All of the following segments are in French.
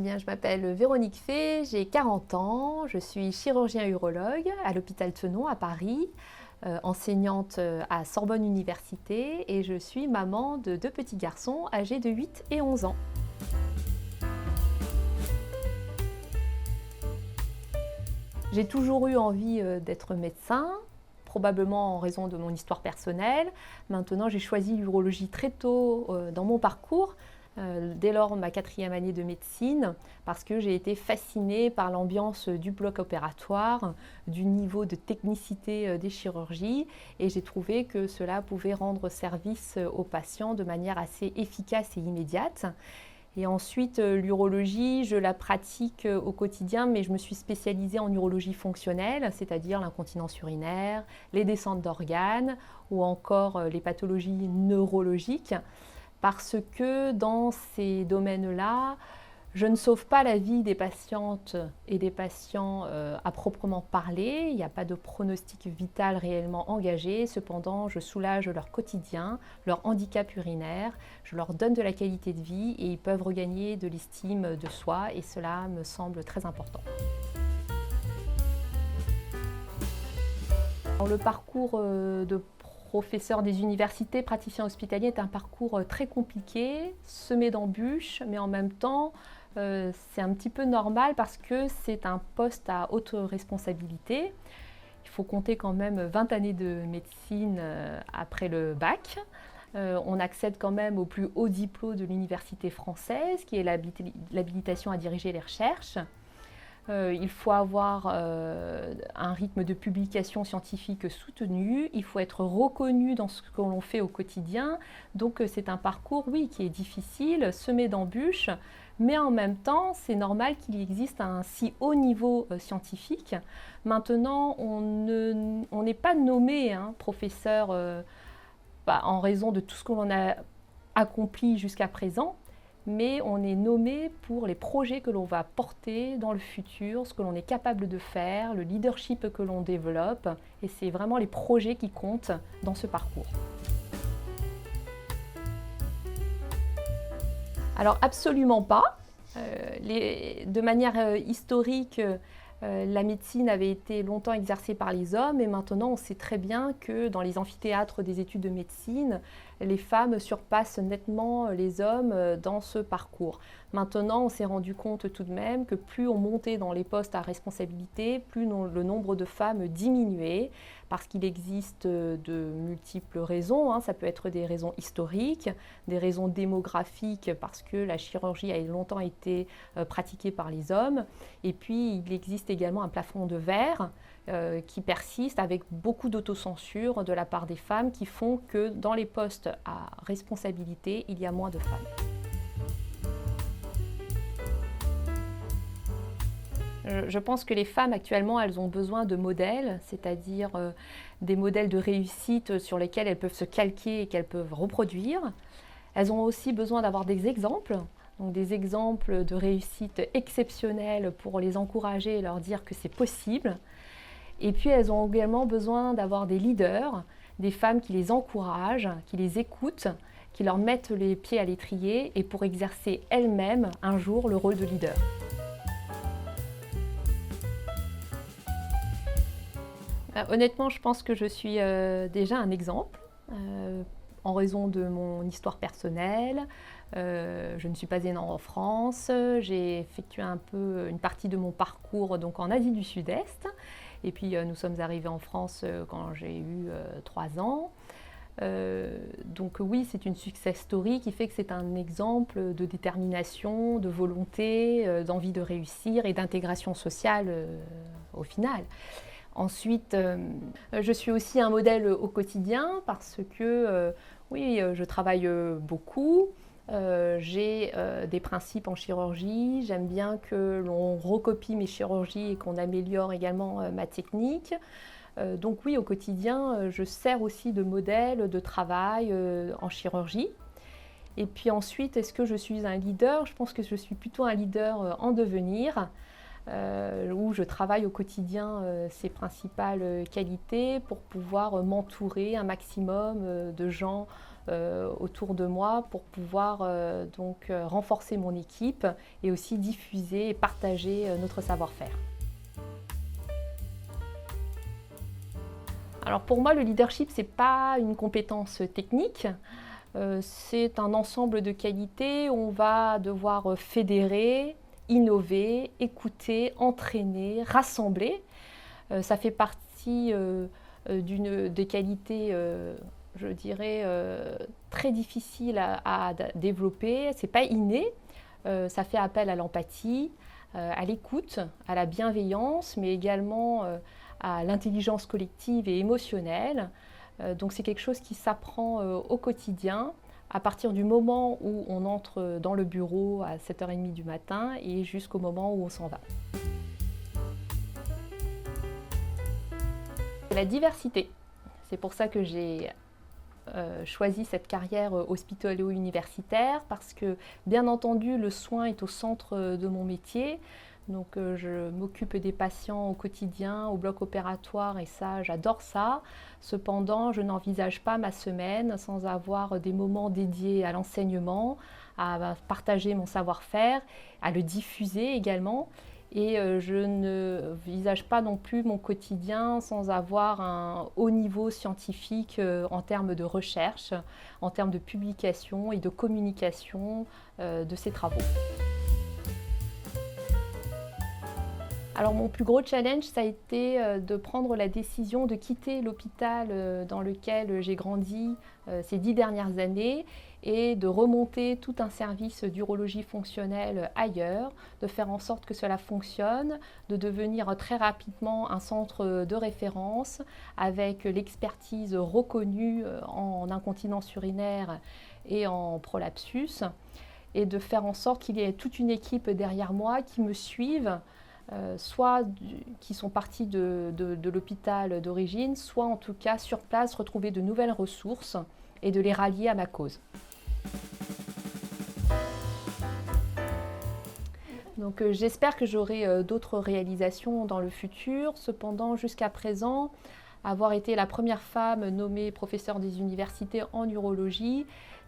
bien, je m'appelle Véronique Fay, j'ai 40 ans, je suis chirurgien urologue à l'hôpital Tenon à Paris, enseignante à Sorbonne Université et je suis maman de 2 petits garçons âgés de 8 et 11 ans. J'ai toujours eu envie d'être médecin, probablement en raison de mon histoire personnelle. Maintenant, j'ai choisi l'urologie très tôt dans mon parcours, dès lors ma 4e année de médecine, parce que j'ai été fascinée par l'ambiance du bloc opératoire, du niveau de technicité des chirurgies, et j'ai trouvé que cela pouvait rendre service aux patients de manière assez efficace et immédiate. Et ensuite, l'urologie, je la pratique au quotidien, mais je me suis spécialisée en urologie fonctionnelle, c'est-à-dire l'incontinence urinaire, les descentes d'organes ou encore les pathologies neurologiques, parce que dans ces domaines-là, je ne sauve pas la vie des patientes et des patients à proprement parler. Il n'y a pas de pronostic vital réellement engagé. Cependant, je soulage leur quotidien, leur handicap urinaire. Je leur donne de la qualité de vie et ils peuvent regagner de l'estime de soi. Et cela me semble très important. Alors, le parcours de professeur des universités, praticien hospitalier est un parcours très compliqué, semé d'embûches, mais en même temps, c'est un petit peu normal parce que c'est un poste à haute responsabilité. Il faut compter quand même 20 années de médecine après le bac. On accède quand même au plus haut diplôme de l'université française, qui est l'habilitation à diriger les recherches. Il faut avoir un rythme de publication scientifique soutenu, il faut être reconnu dans ce que l'on fait au quotidien. Donc c'est un parcours, oui, qui est difficile, semé d'embûches, mais en même temps, c'est normal qu'il existe un si haut niveau scientifique. Maintenant, on n'est pas nommé professeur en raison de tout ce que l'on a accompli jusqu'à présent, mais on est nommé pour les projets que l'on va porter dans le futur, ce que l'on est capable de faire, le leadership que l'on développe, et c'est vraiment les projets qui comptent dans ce parcours. Alors absolument pas. De manière historique, la médecine avait été longtemps exercée par les hommes et maintenant on sait très bien que dans les amphithéâtres des études de médecine, les femmes surpassent nettement les hommes dans ce parcours. Maintenant, on s'est rendu compte tout de même que plus on montait dans les postes à responsabilité, plus le nombre de femmes diminuait parce qu'il existe de multiples raisons. Ça peut être des raisons historiques, des raisons démographiques parce que la chirurgie a longtemps été pratiquée par les hommes. Et puis, il existe également un plafond de verre qui persiste avec beaucoup d'autocensure de la part des femmes qui font que dans les postes à responsabilité, il y a moins de femmes. Je pense que les femmes actuellement, elles ont besoin de modèles, c'est-à-dire des modèles de réussite sur lesquels elles peuvent se calquer et qu'elles peuvent reproduire. Elles ont aussi besoin d'avoir des exemples, donc des exemples de réussite exceptionnelle pour les encourager et leur dire que c'est possible. Et puis elles ont également besoin d'avoir des leaders, des femmes qui les encouragent, qui les écoutent, qui leur mettent les pieds à l'étrier et pour exercer elles-mêmes un jour le rôle de leader. Honnêtement, je pense que je suis déjà un exemple en raison de mon histoire personnelle. Je ne suis pas née en France, j'ai effectué un peu une partie de mon parcours donc en Asie du Sud-Est. Et puis nous sommes arrivés en France quand j'ai eu 3 ans. Donc oui, c'est une success story qui fait que c'est un exemple de détermination, de volonté, d'envie de réussir et d'intégration sociale au final. Ensuite, je suis aussi un modèle au quotidien parce que oui, je travaille beaucoup. J'ai des principes en chirurgie, j'aime bien que l'on recopie mes chirurgies et qu'on améliore également ma technique. Donc oui, au quotidien, je sers aussi de modèle de travail en chirurgie. Et puis ensuite, est-ce que je suis un leader? Je pense que je suis plutôt un leader en devenir, où je travaille au quotidien ces principales qualités pour pouvoir m'entourer un maximum de gens autour de moi pour pouvoir renforcer mon équipe et aussi diffuser et partager notre savoir-faire. Alors pour moi, le leadership, ce n'est pas une compétence technique, c'est un ensemble de qualités où on va devoir fédérer, innover, écouter, entraîner, rassembler. Ça fait partie des qualités, je dirais, très difficiles à développer. Ce n'est pas inné, ça fait appel à l'empathie, à l'écoute, à la bienveillance, mais également à l'intelligence collective et émotionnelle. Donc c'est quelque chose qui s'apprend au quotidien, à partir du moment où on entre dans le bureau à 7h30 du matin et jusqu'au moment où on s'en va. La diversité, c'est pour ça que j'ai choisi cette carrière hospitalo-universitaire, parce que bien entendu le soin est au centre de mon métier. Donc je m'occupe des patients au quotidien, au bloc opératoire, et ça, j'adore ça. Cependant, je n'envisage pas ma semaine sans avoir des moments dédiés à l'enseignement, à partager mon savoir-faire, à le diffuser également. Et je ne visage pas non plus mon quotidien sans avoir un haut niveau scientifique en termes de recherche, en termes de publication et de communication de ces travaux. Alors mon plus gros challenge, ça a été de prendre la décision de quitter l'hôpital dans lequel j'ai grandi ces 10 dernières années et de remonter tout un service d'urologie fonctionnelle ailleurs, de faire en sorte que cela fonctionne, de devenir très rapidement un centre de référence avec l'expertise reconnue en incontinence urinaire et en prolapsus, et de faire en sorte qu'il y ait toute une équipe derrière moi qui me suive, soit qui sont partis de l'hôpital d'origine, soit en tout cas sur place retrouver de nouvelles ressources et de les rallier à ma cause. Donc j'espère que j'aurai d'autres réalisations dans le futur. Cependant, jusqu'à présent, avoir été la première femme nommée professeure des universités en urologie,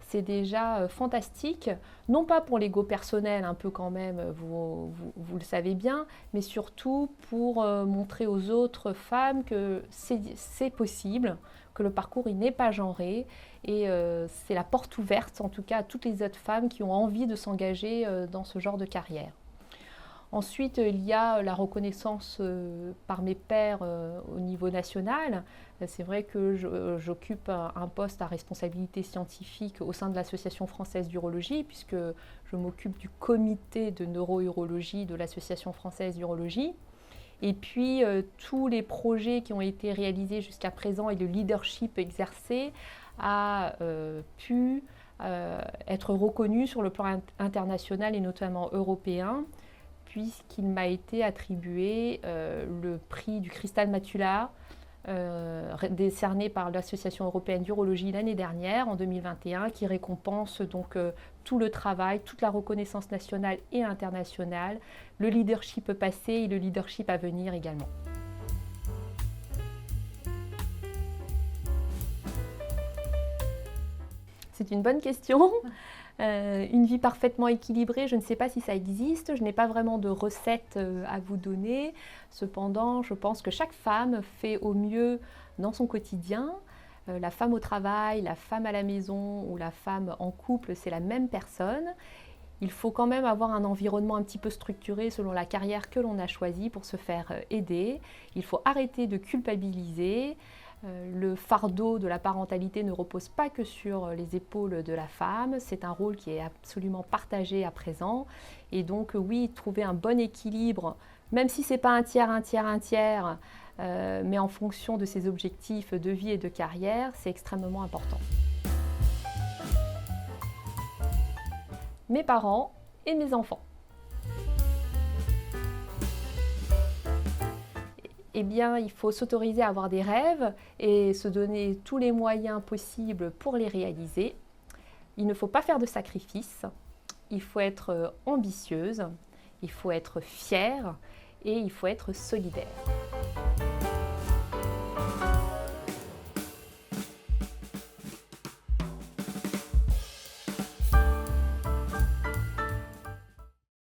c'est déjà fantastique, non pas pour l'ego personnel, un peu quand même, vous le savez bien, mais surtout pour montrer aux autres femmes que c'est possible, que le parcours il n'est pas genré, et c'est la porte ouverte en tout cas à toutes les autres femmes qui ont envie de s'engager dans ce genre de carrière. Ensuite, il y a la reconnaissance par mes pairs au niveau national. C'est vrai que j'occupe un poste à responsabilité scientifique au sein de l'Association française d'urologie, puisque je m'occupe du comité de neurourologie de l'Association française d'urologie. Et puis, tous les projets qui ont été réalisés jusqu'à présent et le leadership exercé a pu être reconnu sur le plan international et notamment européen, puisqu'il m'a été attribué le prix du Cristal Matula, décerné par l'Association européenne d'urologie l'année dernière, en 2021, qui récompense donc tout le travail, toute la reconnaissance nationale et internationale, le leadership passé et le leadership à venir également. C'est une bonne question. Une vie parfaitement équilibrée, je ne sais pas si ça existe, je n'ai pas vraiment de recette à vous donner. Cependant, je pense que chaque femme fait au mieux dans son quotidien. La femme au travail, la femme à la maison ou la femme en couple, c'est la même personne. Il faut quand même avoir un environnement un petit peu structuré selon la carrière que l'on a choisie pour se faire aider. Il faut arrêter de culpabiliser. Le fardeau de la parentalité ne repose pas que sur les épaules de la femme, c'est un rôle qui est absolument partagé à présent. Et donc oui, trouver un bon équilibre, même si ce n'est pas un tiers, mais en fonction de ses objectifs de vie et de carrière, c'est extrêmement important. Mes parents et mes enfants. Eh bien, il faut s'autoriser à avoir des rêves et se donner tous les moyens possibles pour les réaliser. Il ne faut pas faire de sacrifices, il faut être ambitieuse, il faut être fière et il faut être solidaire.